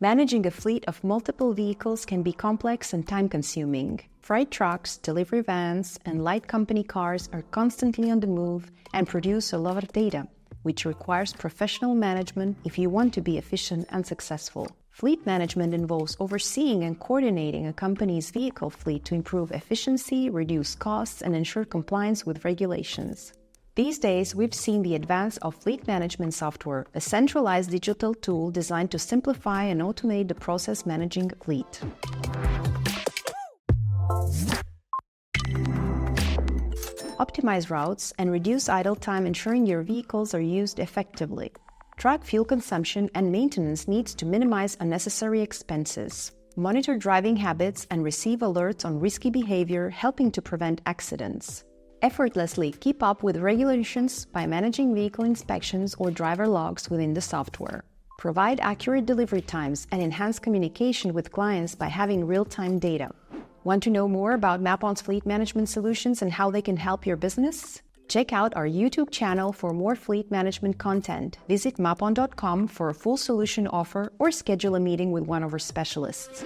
Managing a fleet of multiple vehicles can be complex and time-consuming. Freight trucks, delivery vans, and light company cars are constantly on the move and produce a lot of data, which requires professional management if you want to be efficient and successful. Fleet management involves overseeing and coordinating a company's vehicle fleet to improve efficiency, reduce costs, and ensure compliance with regulations. These days, we've seen the advance of fleet management software, a centralized digital tool designed to simplify and automate the process managing a fleet. Optimize routes and reduce idle time, ensuring your vehicles are used effectively. Track fuel consumption and maintenance needs to minimize unnecessary expenses. Monitor driving habits and receive alerts on risky behavior, helping to prevent accidents. Effortlessly keep up with regulations by managing vehicle inspections or driver logs within the software. Provide accurate delivery times and enhance communication with clients by having real-time data. Want to know more about Mapon's fleet management solutions and how they can help your business? Check out our YouTube channel for more fleet management content. Visit mapon.com for a full solution offer or schedule a meeting with one of our specialists.